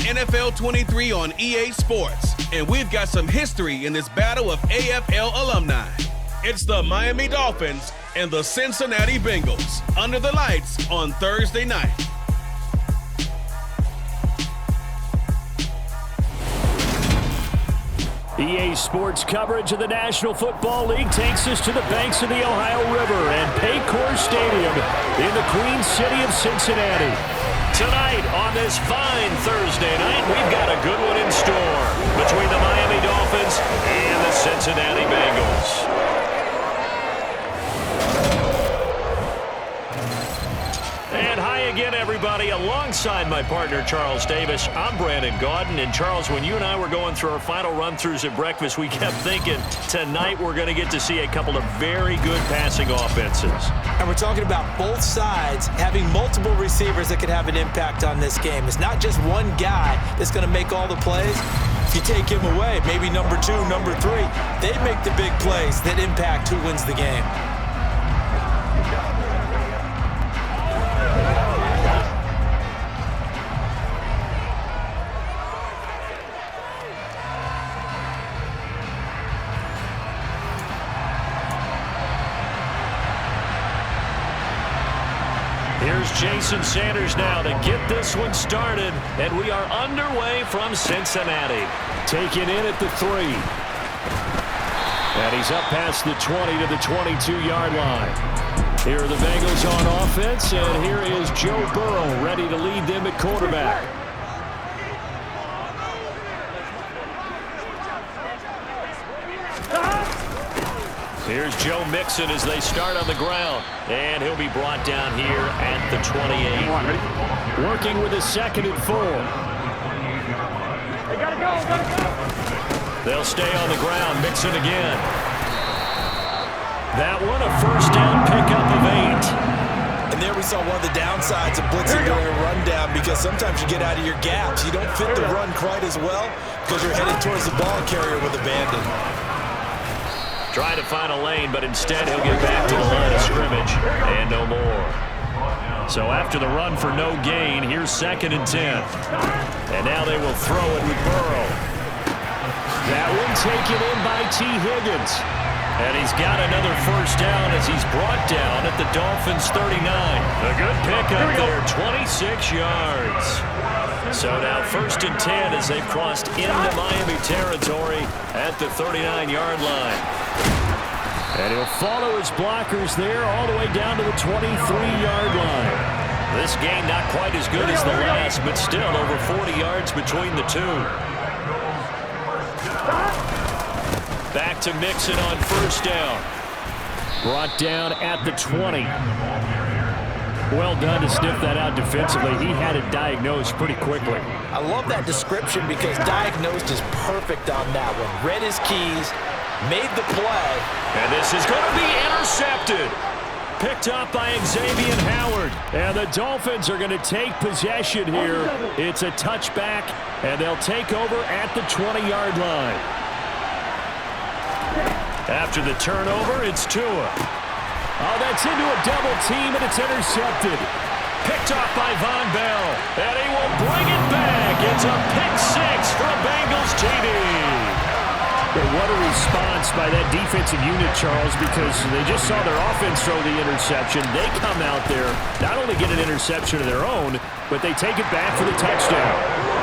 NFL 23 on EA Sports, and we've got some history in this battle of AFL alumni. It's the Miami Dolphins and the Cincinnati Bengals under the lights on Thursday night. EA Sports coverage of the National Football League takes us to the banks of the Ohio River and Paycor Stadium in the Queen City of Cincinnati. Tonight on this fine Thursday night, we've got a good one in store between the Miami Dolphins and the Cincinnati Bengals. And hi again, everybody. Alongside my partner, Charles Davis, I'm Brandon Gaudin. And Charles, when you and I were going through our final run-throughs at breakfast, we kept thinking tonight we're going to get to see a couple of very good passing offenses. And we're talking about both sides having multiple receivers that could have an impact on this game. It's not just one guy that's going to make all the plays. If you take him away, maybe number 2, number 3, they make the big plays that impact who wins the game. Here's Jason Sanders now to get this one started, and we are underway from Cincinnati. Taken in at the 3. And he's up past the 20 to the 22-yard line. Here are the Bengals on offense, and here is Joe Burrow ready to lead them at quarterback. Here's Joe Mixon as they start on the ground. And he'll be brought down here at the 28. Working with a 2nd and 4. They gotta go. They'll stay on the ground. Mixon again. That one a first down pickup of 8. And there we saw one of the downsides of blitzing during a rundown, because sometimes you get out of your gaps. You don't fit the run quite as well because you're headed towards the ball carrier with abandon. Trying to find a lane, but instead he'll get back to the line of scrimmage and no more. So after the run for no gain, here's 2nd and 10. And now they will throw it with Burrow. That one taken in by T. Higgins. And he's got another first down as he's brought down at the Dolphins' 39. A good pickup there, 26 yards. So now 1st and 10 as they've crossed into Miami territory at the 39-yard line. And he'll follow his blockers there all the way down to the 23-yard line. This game not quite as good as the last, but still over 40 yards between the two. Back to Mixon on first down. Brought down at the 20. Well done to sniff that out defensively. He had it diagnosed pretty quickly. I love that description because diagnosed is perfect on that one. Read his keys, made the play. And this is going to be intercepted. Picked up by Xavier Howard. And the Dolphins are going to take possession here. It's a touchback, and they'll take over at the 20-yard line. After the turnover, it's Tua. Oh, that's into a double team, and it's intercepted. Picked off by Von Bell, and he will bring it back. It's a pick 6 for a Bengals TD. What a response by that defensive unit, Charles, because they just saw their offense throw the interception. They come out there, not only get an interception of their own, but they take it back for the touchdown.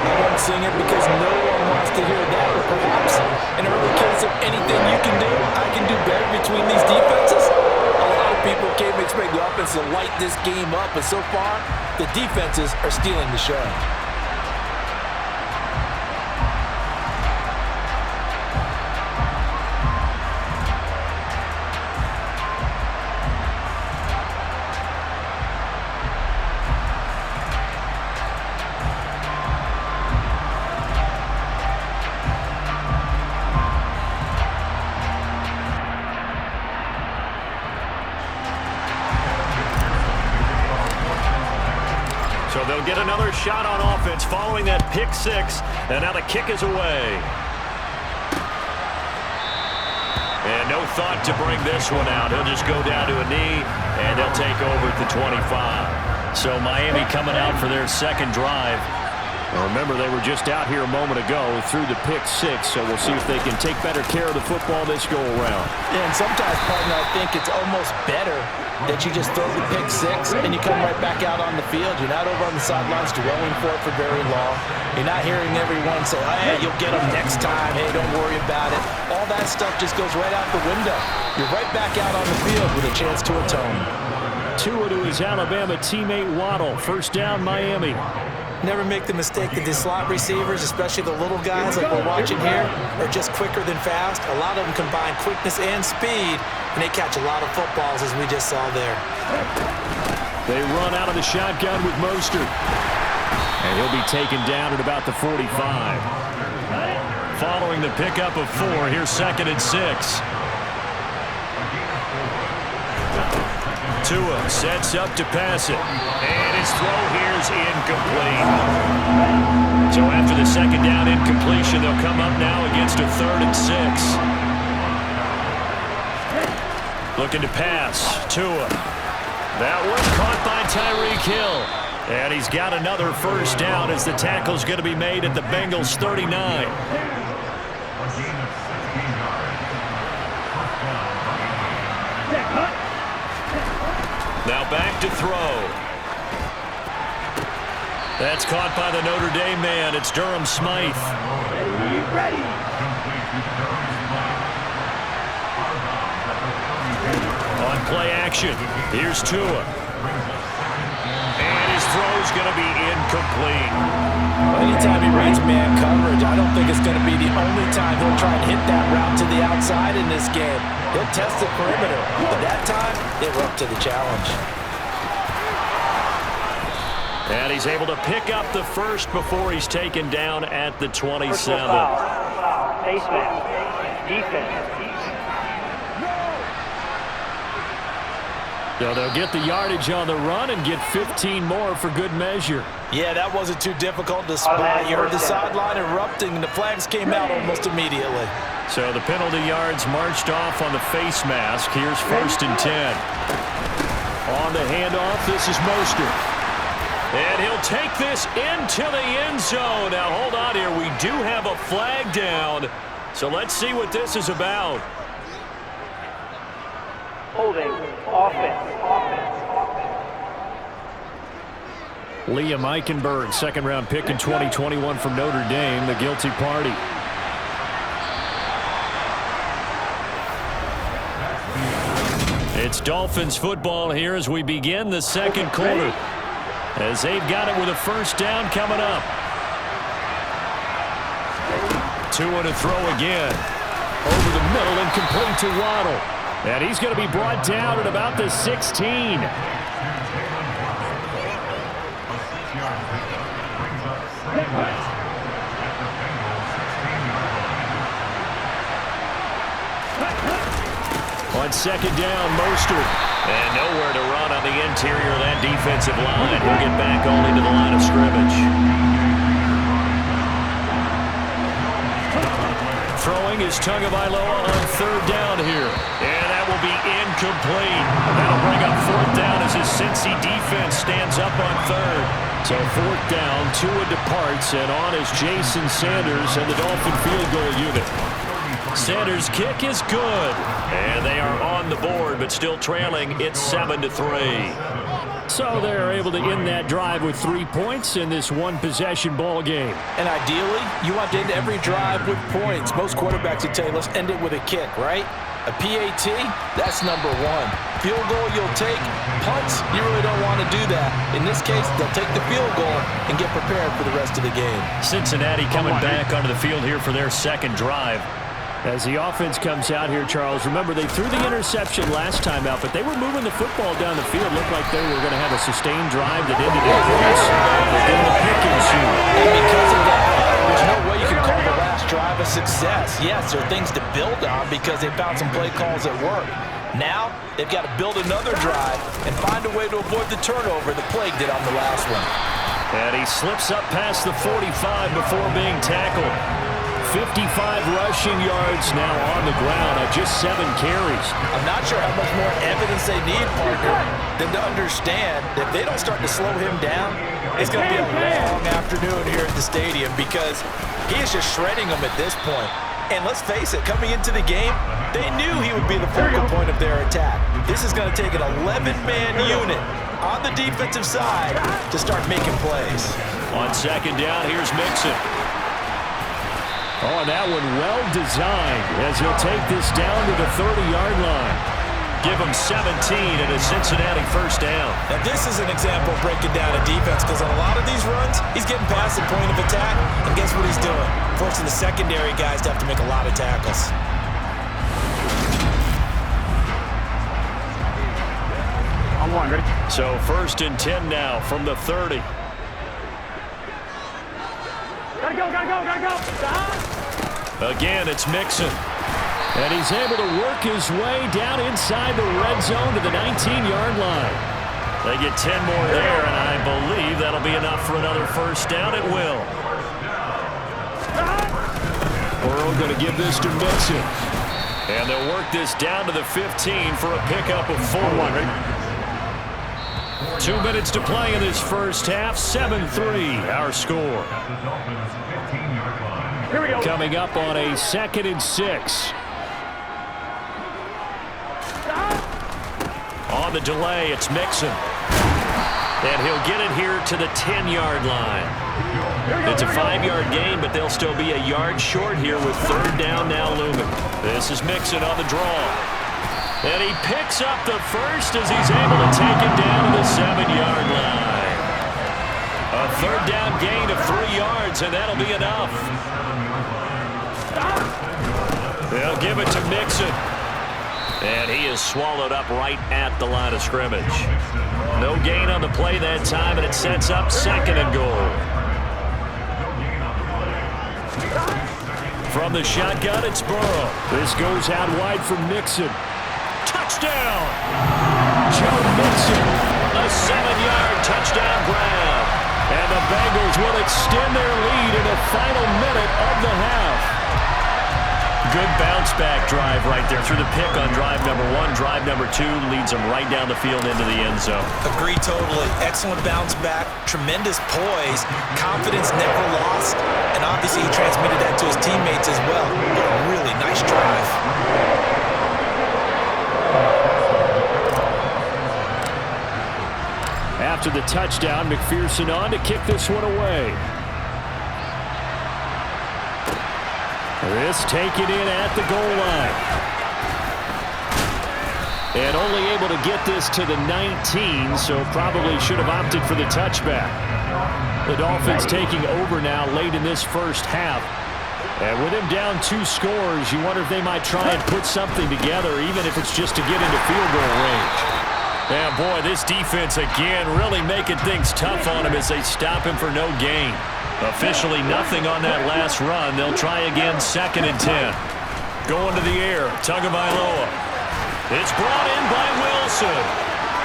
I won't sing it because no one wants to hear that, but perhaps in early case of anything you can do, I can do better between these defenses. A lot of people came expecting the offense to light this game up, but so far, the defenses are stealing the show. So they'll get another shot on offense following that pick 6, and now the kick is away. And no thought to bring this one out. He'll just go down to a knee, and they'll take over at the 25. So Miami coming out for their second drive. Well, remember, they were just out here a moment ago through the pick six, so we'll see if they can take better care of the football this go-around. Yeah, and sometimes, partner, I think it's almost better that you just throw the pick six and you come right back out on the field. You're not over on the sidelines dwelling for it for very long. You're not hearing everyone say, hey, you'll get them next time. Hey, don't worry about it. All that stuff just goes right out the window. You're right back out on the field with a chance to atone. Tua to his Alabama teammate Waddle. First down, Miami. Never make the mistake that the slot receivers, especially the little guys like we're watching here, are just quicker than fast. A lot of them combine quickness and speed, and they catch a lot of footballs, as we just saw there. They run out of the shotgun with Mostert. And he'll be taken down at about the 45. Following the pickup of 4, here's 2nd and 6. Tua sets up to pass it. And his throw here's incomplete. So after the 2nd down incompletion, they'll come up now against a 3rd and 6. Looking to pass. Tua. That one caught by Tyreek Hill. And he's got another first down as the tackle's going to be made at the Bengals 39. Now back to throw. That's caught by the Notre Dame man. It's Durham Smythe. Ready. On play action, here's Tua. And his throw's going to be incomplete. Anytime he reads man coverage, I don't think it's going to be the only time he'll try and hit that route to the outside in this game. He'll test the perimeter, but that time, they were up to the challenge. And he's able to pick up the first before he's taken down at the 27. Face mask. Defense. So they'll get the yardage on the run and get 15 more for good measure. Yeah, that wasn't too difficult to spot. You heard the sideline erupting, and the flags came out almost immediately. So the penalty yards marched off on the face mask. Here's 1st and 10. On the handoff, this is Mostert. And he'll take this into the end zone. Now, hold on here. We do have a flag down. So let's see what this is about. Holding. Offense. Liam Eichenberg, 2nd-round pick in 2021 from Notre Dame, the guilty party. It's Dolphins football here as we begin the 2nd quarter. As they've got it with a first down coming up. Tua to throw again. Over the middle and complete to Waddle. And he's going to be brought down at about the 16. On 2nd down, Mostert. And nowhere to run on the interior of that defensive line. He'll get back only to the line of scrimmage. Throwing is Tagovailoa on 3rd down here. And that will be incomplete. That'll bring up 4th down as his Cincy defense stands up on 3rd. So 4th down, Tua departs, and on is Jason Sanders and the Dolphin field goal unit. Sanders' kick is good. And they are on the board, but still trailing. It's 7-3. So they're able to end that drive with 3 points in this one-possession ball game. And ideally, you want to end every drive with points. Most quarterbacks would tell you, let's end it with a kick, right? A PAT, that's number 1. Field goal you'll take. Punts, you really don't want to do that. In this case, they'll take the field goal and get prepared for the rest of the game. Cincinnati coming back onto the field here for their 2nd drive. As the offense comes out here, Charles, remember they threw the interception last time out, but they were moving the football down the field. Looked like they were going to have a sustained drive that ended in points. But then the pick ensued. And because of that, there's no way you can call the last drive a success. Yes, there are things to build on because they found some play calls that work. Now, they've got to build another drive and find a way to avoid the turnover that plagued it on the last one. And he slips up past the 45 before being tackled. 55 rushing yards now on the ground on just 7 carries. I'm not sure how much more evidence they need, partner, than to understand that if they don't start to slow him down, it's going to be a long afternoon here at the stadium because he is just shredding them at this point. And let's face it, coming into the game, they knew he would be the focal point of their attack. This is going to take an 11-man unit on the defensive side to start making plays. On second down, here's Mixon. Oh, and that one well designed as he'll take this down to the 30-yard line. Give him 17 and a Cincinnati first down. Now, this is an example of breaking down a defense because on a lot of these runs, he's getting past the point of attack, and guess what he's doing? Forcing the secondary guys to have to make a lot of tackles. So first and 10 now from the 30. Gotta go. Again, it's Mixon. And he's able to work his way down inside the red zone to the 19-yard line. They get 10 more there, and I believe that'll be enough for another first down. It will. Burrow going to give this to Mixon. And they'll work this down to the 15 for a pickup of 4. 2 minutes to play in this first half. 7-3, our score. Here we go. Coming up on a 2nd and 6. On the delay, it's Mixon. And he'll get it here to the 10-yard line. It's a 5-yard gain, but they'll still be a yard short here with third down now looming. This is Mixon on the draw. And he picks up the first as he's able to take it down to the 7-yard line. A third down gain of 3 yards, and that'll be enough. They'll give it to Mixon. And he is swallowed up right at the line of scrimmage. No gain on the play that time, and it sets up 2nd and goal. From the shotgun, it's Burrow. This goes out wide for Mixon. Touchdown! Joe Mixon, a 7-yard touchdown grab. And the Bengals will extend their lead in the final minute of the half. Good bounce-back drive right there through the pick on drive number 1. Drive number 2 leads them right down the field into the end zone. Agree totally. Excellent bounce back, tremendous poise, confidence never lost, and obviously he transmitted that to his teammates as well. What a really nice drive. After the touchdown, McPherson on to kick this one away. This taken in at the goal line. And only able to get this to the 19, so probably should have opted for the touchback. The Dolphins taking over now late in this first half. And with him down 2 scores, you wonder if they might try and put something together, even if it's just to get into field goal range. Yeah, boy, this defense again really making things tough on him as they stop him for no gain. Officially nothing on that last run. They'll try again 2nd and 10. Going to the air, Tagovailoa. It's brought in by Wilson.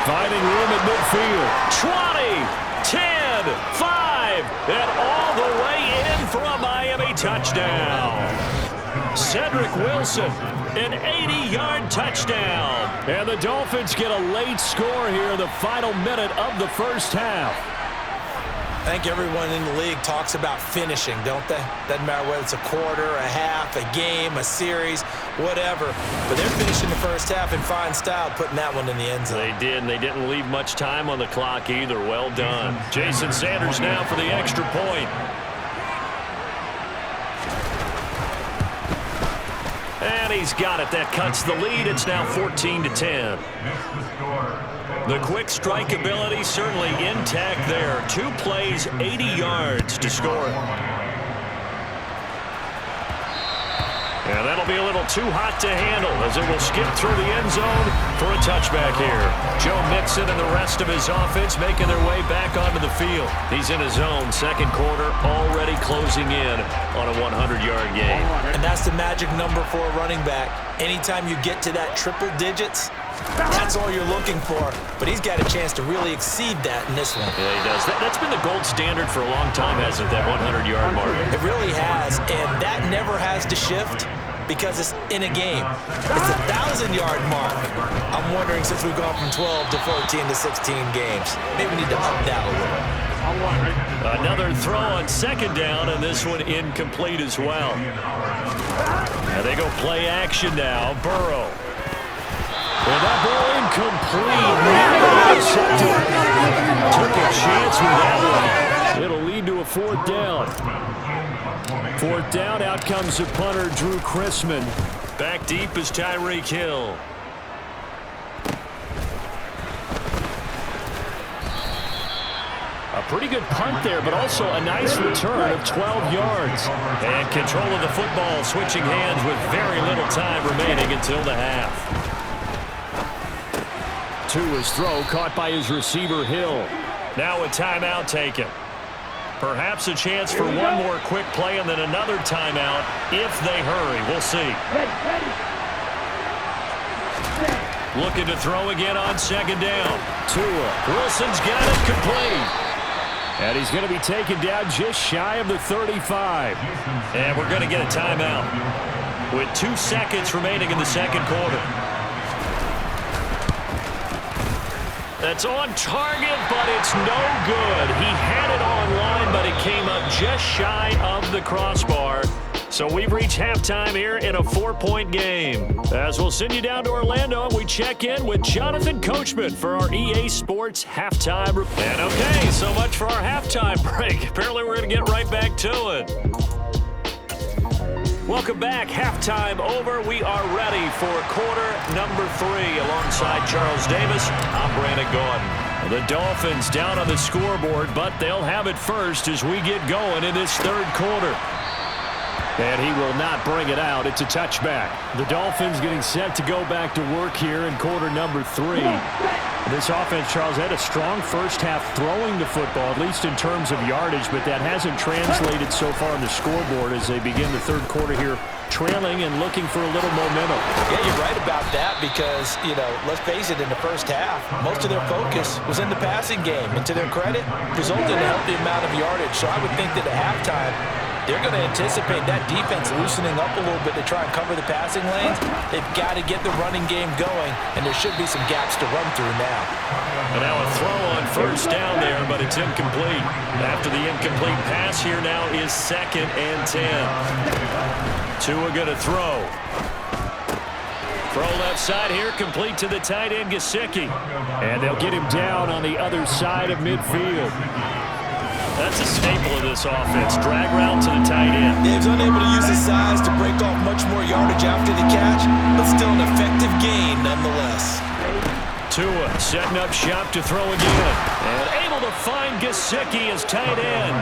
Finding room at midfield. 20, 10, 5, and all the way in for a Miami touchdown. Cedric Wilson, an 80-yard touchdown. And the Dolphins get a late score here in the final minute of the first half. I think everyone in the league talks about finishing, don't they? Doesn't matter whether it's a quarter, a half, a game, a series, whatever. But they're finishing the first half in fine style, putting that one in the end zone. They did, and they didn't leave much time on the clock either. Well done. Jason Sanders now for the extra point. And he's got it. That cuts the lead. It's now 14-10. The quick strike ability certainly intact there. 2 plays, 80 yards to score. And that'll be a little too hot to handle as it will skip through the end zone for a touchback here. Joe Mixon and the rest of his offense making their way back onto the field. He's in his own 2nd quarter, already closing in on a 100-yard game. And that's the magic number for a running back. Anytime you get to that triple digits, That's all you're looking for, but he's got a chance to really exceed that in this one. Yeah, he does. That's been the gold standard for a long time, hasn't it, that 100-yard mark? It really has, and that never has to shift because it's in a game. It's a 1,000-yard mark. I'm wondering, since we've gone from 12 to 14 to 16 games, maybe we need to up that a little. Another throw on second down, and this one incomplete as well. Now they go play action now. Burrow. And that ball incomplete. Took a chance with that one. It'll lead to a fourth down. Fourth down, out comes the punter, Drew Chrisman. Back deep is Tyreek Hill. A pretty good punt there, but also a nice return of 12 yards. And control of the football, switching hands with very little time remaining until the half. To his throw, caught by his receiver, Hill. Now a timeout taken. Perhaps a chance for one more quick play and then another timeout if they hurry. We'll see. Looking to throw again on second down. Tua. Wilson's got it complete. And he's going to be taken down just shy of the 35. And we're going to get a timeout with 2 seconds remaining in the second quarter. That's on target, but it's no good. He had it on line, but it came up just shy of the crossbar. So we've reached halftime here in a 4-point game. As we'll send you down to Orlando, we check in with Jonathan Coachman for our EA Sports halftime. And okay, so much for our halftime break. Apparently we're going to get right back to it. Welcome back. Halftime over. We are ready for quarter number 3. Alongside Charles Davis, I'm Brandon Gordon. The Dolphins down on the scoreboard, but they'll have it first as we get going in this third quarter. And he will not bring it out. It's a touchback. The Dolphins getting set to go back to work here in quarter number 3. This offense, Charles, had a strong first half throwing the football, at least in terms of yardage, but that hasn't translated so far on the scoreboard as they begin the third quarter here, trailing and looking for a little momentum. Yeah, you're right about that because, let's face it, in the first half, most of their focus was in the passing game. And to their credit, resulted in a healthy amount of yardage. So I would think that at halftime, they're going to anticipate that defense loosening up a little bit to try and cover the passing lanes. They've got to get the running game going, and there should be some gaps to run through now. And now a throw on first down there, but it's incomplete. After the incomplete pass here now is 2nd and 10. Tua going to throw. Throw left side here, complete to the tight end, Gesicki. And they'll get him down on the other side of midfield. That's a staple of this offense. Drag route to the tight end. Yeah, he's unable to use his size to break off much more yardage after the catch, but still an effective gain nonetheless. Tua setting up shop to throw again. And able to find Gesicki as tight end.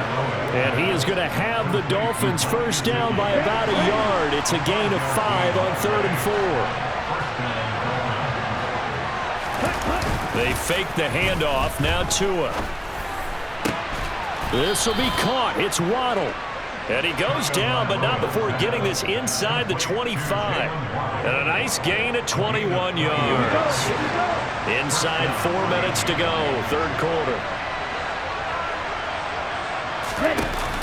And he is going to have the Dolphins first down by about a yard. It's a gain of 5 on 3rd and 4. They fake the handoff. Now Tua. This will be caught. It's Waddle. And he goes down, but not before getting this inside the 25. And a nice gain of 21 yards. Inside 4 minutes to go, third quarter.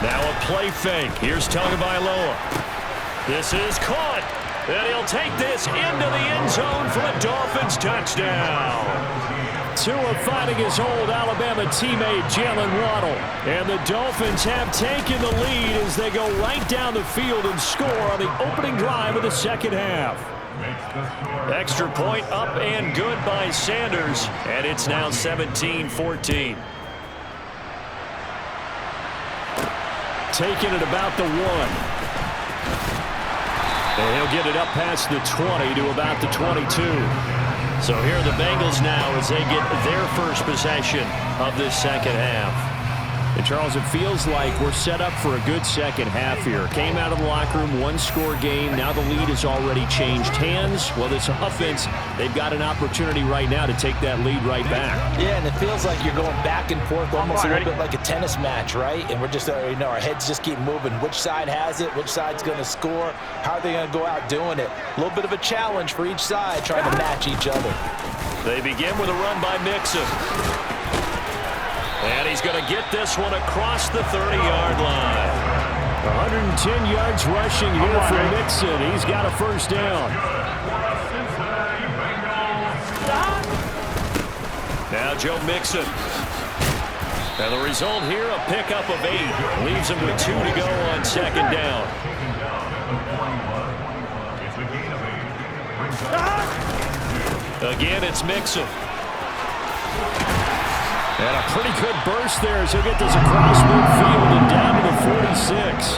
Now a play fake. Here's Tagovailoa. This is caught. And he'll take this into the end zone for a Dolphins touchdown. Tua fighting his old Alabama teammate, Jalen Waddle. And the Dolphins have taken the lead as they go right down the field and score on the opening drive of the second half. Extra point up and good by Sanders. And it's now 17-14. Taking it about the 1. And he'll get it up past the 20 to about the 22. So here are the Bengals now as they get their first possession of this second half. And, Charles, it feels like we're set up for a good second half here. Came out of the locker room, one-score game. Now the lead has already changed hands. Well, this offense, they've got an opportunity right now to take that lead right back. Yeah, and it feels like you're going back and forth almost a little bit like a tennis match, right? And we're just, our heads just keep moving. Which side has it? Which side's going to score? How are they going to go out doing it? A little bit of a challenge for each side trying to match each other. They begin with a run by Mixon. And he's going to get this one across the 30-yard line. 110 yards rushing here for Mixon. He's got a first down. Now Joe Mixon. And the result here, a pickup of 8. Leaves him with 2 to go on second down. Again, it's Mixon. And a pretty good burst there as he'll get this across midfield and down to the 46.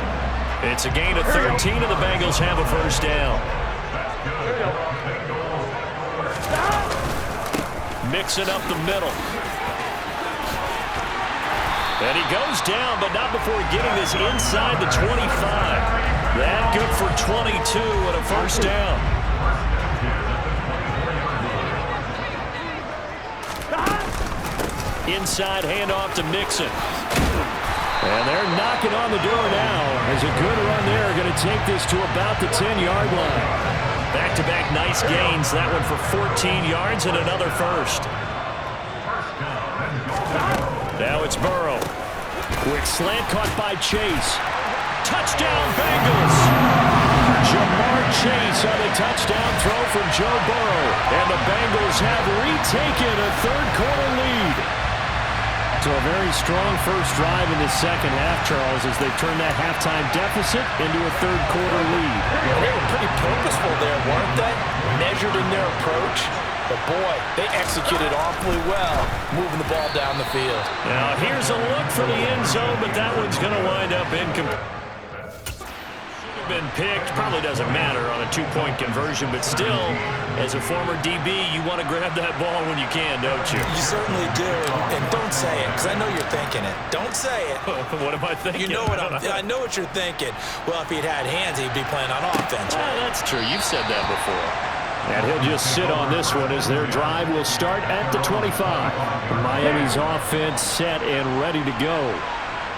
It's a gain of 13, and the Bengals have a first down. Mixon up the middle. And he goes down, but not before getting this inside the 25. That good for 22 and a first down. Inside handoff to Mixon. And they're knocking on the door now. As a good run there, going to take this to about the 10-yard line. Back-to-back nice gains. That one for 14 yards and another first. Now it's Burrow. Quick slant caught by Chase. Touchdown, Bengals! Jamar Chase on a touchdown throw from Joe Burrow. And the Bengals have retaken a third-quarter lead. So a very strong first drive in the second half, Charles, as they've turned that halftime deficit into a third-quarter lead. They were pretty purposeful there, weren't they? Measured in their approach. But, boy, they executed awfully well, moving the ball down the field. Now, here's a look for the end zone, but that one's going to wind up incomplete. Been picked, probably doesn't matter on a two-point conversion, but still, as a former DB, you want to grab that ball when you can, don't you? You certainly do, and don't say it, because I know you're thinking it. Don't say it. What am I thinking? You know what I know what you're thinking. Well, if he'd had hands, he'd be playing on offense. That's true. You've said that before. And he'll just sit on this one as their drive will start at the 25. Miami's offense set and ready to go.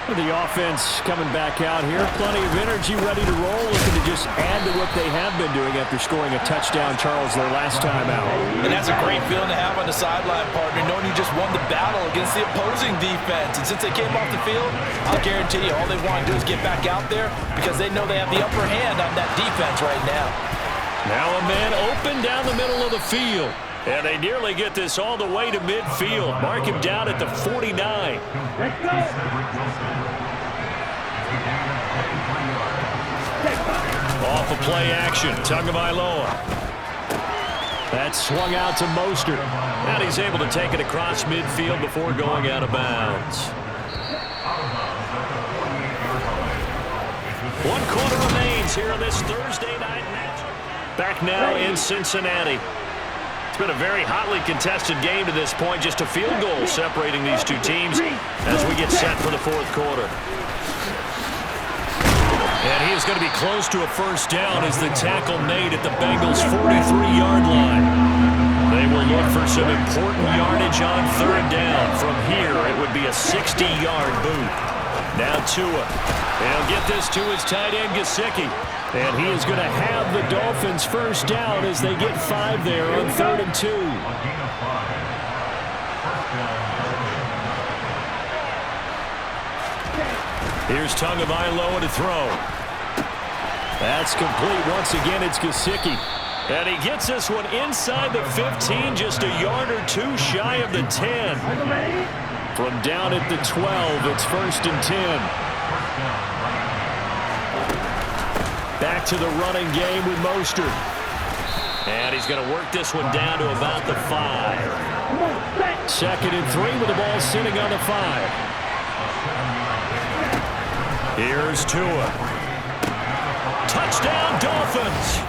The offense coming back out here. Plenty of energy, ready to roll, looking to just add to what they have been doing after scoring a touchdown, Charles, their last time out. And that's a great feeling to have on the sideline, partner, knowing you just won the battle against the opposing defense. And since they came off the field, I'll guarantee you all they want to do is get back out there because they know they have the upper hand on that defense right now. Now a man open down the middle of the field. And they nearly get this all the way to midfield. Mark him down at the 49. Off of play action, Tagovailoa. That's swung out to Mostert. And he's able to take it across midfield before going out of bounds. 1 quarter remains here on this Thursday night match. Back now in Cincinnati. It's been a very hotly contested game to this point. Just a field goal separating these two teams as we get set for the fourth quarter. And he is going to be close to a first down as the tackle made at the Bengals' 43-yard line. They will look for some important yardage on third down. From here, it would be a 60-yard boot. Now Tua. They'll get this to his tight end, Gesicki. And he is going to have the Dolphins first down as they get 5 there on 3rd and 2. Here's Tagovailoa to throw. That's complete. Once again, it's Gesicki. And he gets this one inside the 15, just a yard or two shy of the 10. From down at the 12, it's 1st and 10. Back to the running game with Mostert. And he's going to work this one down to about the 5. 2nd and 3 with the ball sitting on the 5. Here's Tua. Touchdown, Dolphins.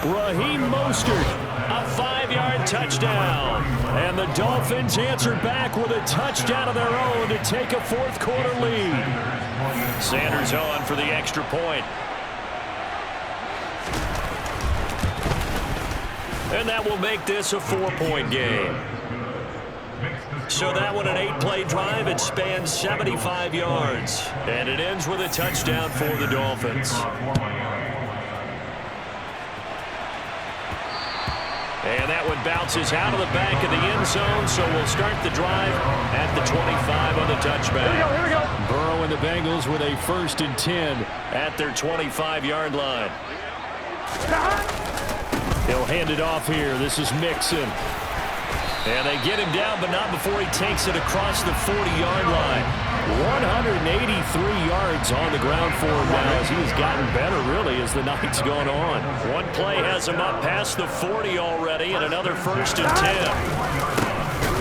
Raheem Mostert. A 5-yard touchdown. And the Dolphins answer back with a touchdown of their own to take a fourth-quarter lead. Sanders on for the extra point. And that will make this a 4-point game. So that one, an 8-play drive. It spans 75 yards. And it ends with a touchdown for the Dolphins. And that one bounces out of the back of the end zone, so we'll start the drive at the 25 on the touchback. Here we go. Burrow and the Bengals with a 1st and 10 at their 25-yard line. He'll hand it off here. This is Mixon. And they get him down, but not before he takes it across the 40-yard line. 183 yards on the ground for him now as he's gotten better, really, as the night's gone on. One play has him up past the 40 already, and another 1st and 10.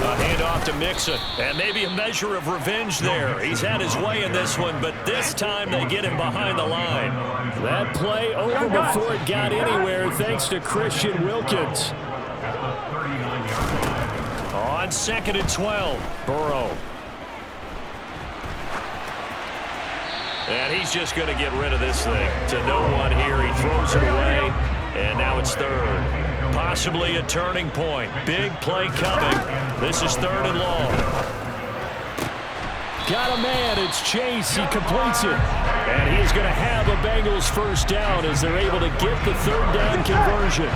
A handoff to Mixon, and maybe a measure of revenge there. He's had his way in this one, but this time they get him behind the line. That play over before it got anywhere, thanks to Christian Wilkins. On 2nd and 12, Burrow. And he's just going to get rid of this thing. To no one here. He throws it away. And now it's 3rd. Possibly a turning point. Big play coming. This is 3rd and long. Got a man. It's Chase. He completes it. And he's going to have a Bengals 1st down as they're able to get the 3rd down conversion.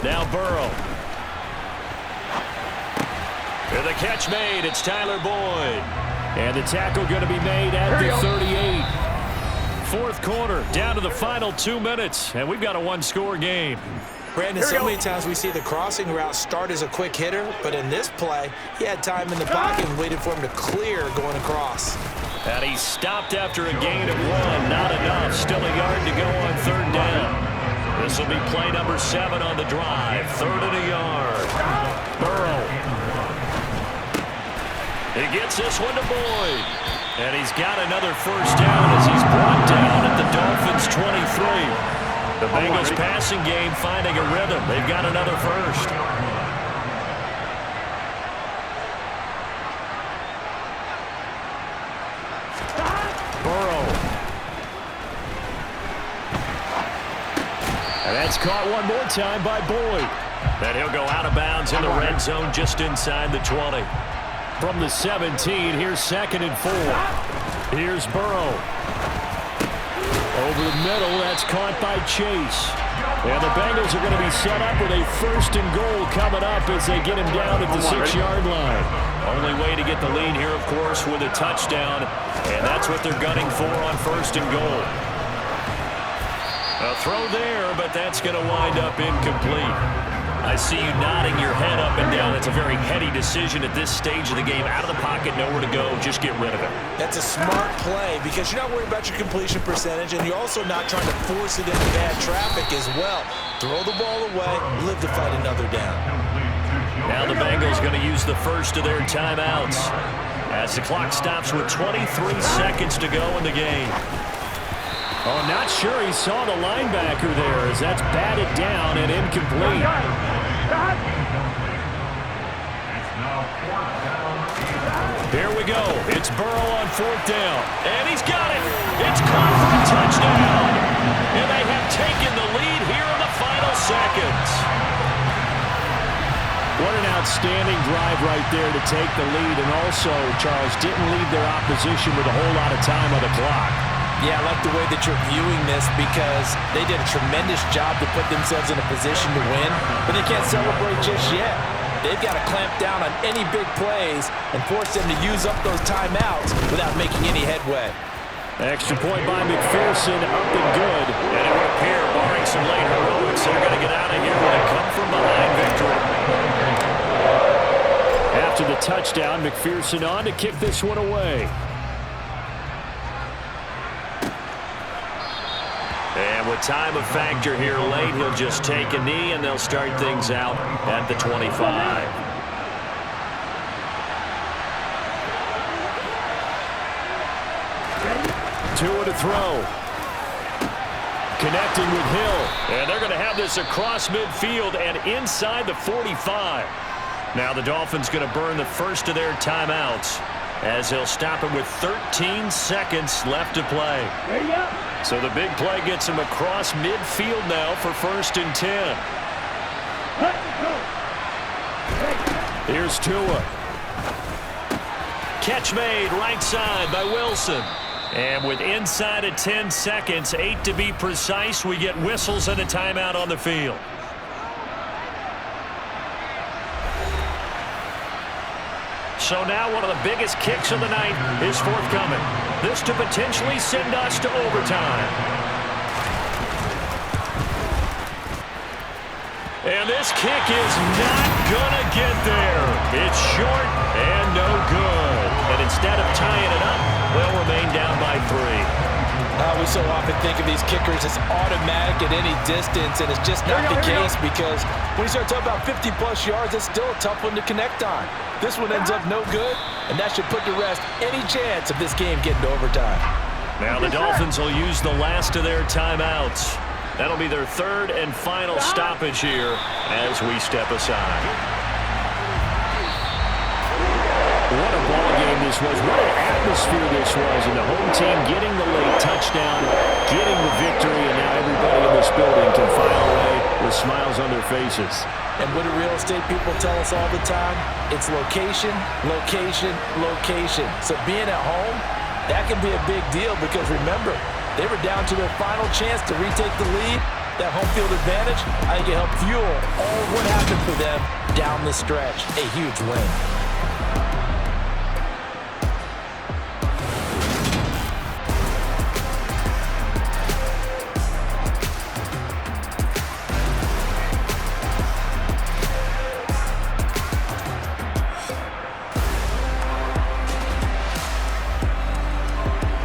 Now Burrow. And the catch made. It's Tyler Boyd. And the tackle going to be made at the 38. 4th quarter, down to the final 2 minutes. And we've got a 1-score game. Brandon, so many times we see the crossing route start as a quick hitter, but in this play, he had time in the pocket and waited for him to clear going across. And he stopped after a gain of 1. Not enough. Still a yard to go on 3rd down. This will be play number 7 on the drive. 3rd and a yard. Burrow. He gets this one to Boyd. And he's got another 1st down as he's brought down at the Dolphins' 23. The Bengals passing game finding a rhythm. They've got another 1st. Burrow. And that's caught one more time by Boyd. And he'll go out of bounds in the red zone just inside the 20. From the 17, here's 2nd and 4. Here's Burrow. Over the middle, that's caught by Chase. And the Bengals are going to be set up with a 1st and goal coming up as they get him down at the 6-yard line. Only way to get the lead here, of course, with a touchdown. And that's what they're gunning for on 1st and goal. A throw there, but that's going to wind up incomplete. I see you nodding your head up and down. That's a very heady decision at this stage of the game. Out of the pocket, nowhere to go. Just get rid of it. That's a smart play because you're not worried about your completion percentage, and you're also not trying to force it into bad traffic as well. Throw the ball away, live to fight another down. Now the Bengals going to use the 1st of their timeouts as the clock stops with 23 seconds to go in the game. Oh, not sure he saw the linebacker there as that's batted down and incomplete. Here we go. It's Burrow on 4th down. And he's got it. It's caught for a touchdown. And they have taken the lead here in the final seconds. What an outstanding drive right there to take the lead. And also, Charles, didn't leave their opposition with a whole lot of time on the clock. Yeah, I like the way that you're viewing this because they did a tremendous job to put themselves in a position to win, but they can't celebrate just yet. They've got to clamp down on any big plays and force them to use up those timeouts without making any headway. Extra point by McPherson, up and good. And it would appear, barring some late heroics, they're going to get out of here with a come-from-behind victory. After the touchdown, McPherson on to kick this one away. And with time a factor here late, he'll just take a knee, and they'll start things out at the 25. Two to throw. Connecting with Hill. And they're going to have this across midfield and inside the 45. Now the Dolphins going to burn the first of their timeouts as they'll stop it with 13 seconds left to play. There you go. So the big play gets him across midfield now for 1st and 10. Here's Tua. Catch made right side by Wilson. And with inside of 10 seconds, 8 to be precise, we get whistles and a timeout on the field. So now one of the biggest kicks of the night is forthcoming. This to potentially send us to overtime. And this kick is not gonna get there. It's short and no good. And instead of tying it up, they'll remain down by 3. We so often think of these kickers as automatic at any distance, and it's just not the case because when you start talking about 50-plus yards, it's still a tough one to connect on. This one ends up no good, and that should put to rest any chance of this game getting to overtime. Now the Dolphins will use the last of their timeouts. That'll be their 3rd and final stoppage here as we step aside. What a ball game this was. What an atmosphere this was. And the home team getting the late touchdown, getting the victory, and now everybody in this building can file away with smiles on their faces. And what do real estate people tell us all the time? It's location, location, location. So being at home, that can be a big deal because remember, they were down to their final chance to retake the lead. That home field advantage, I think it helped fuel all of what happened for them down the stretch. A huge win.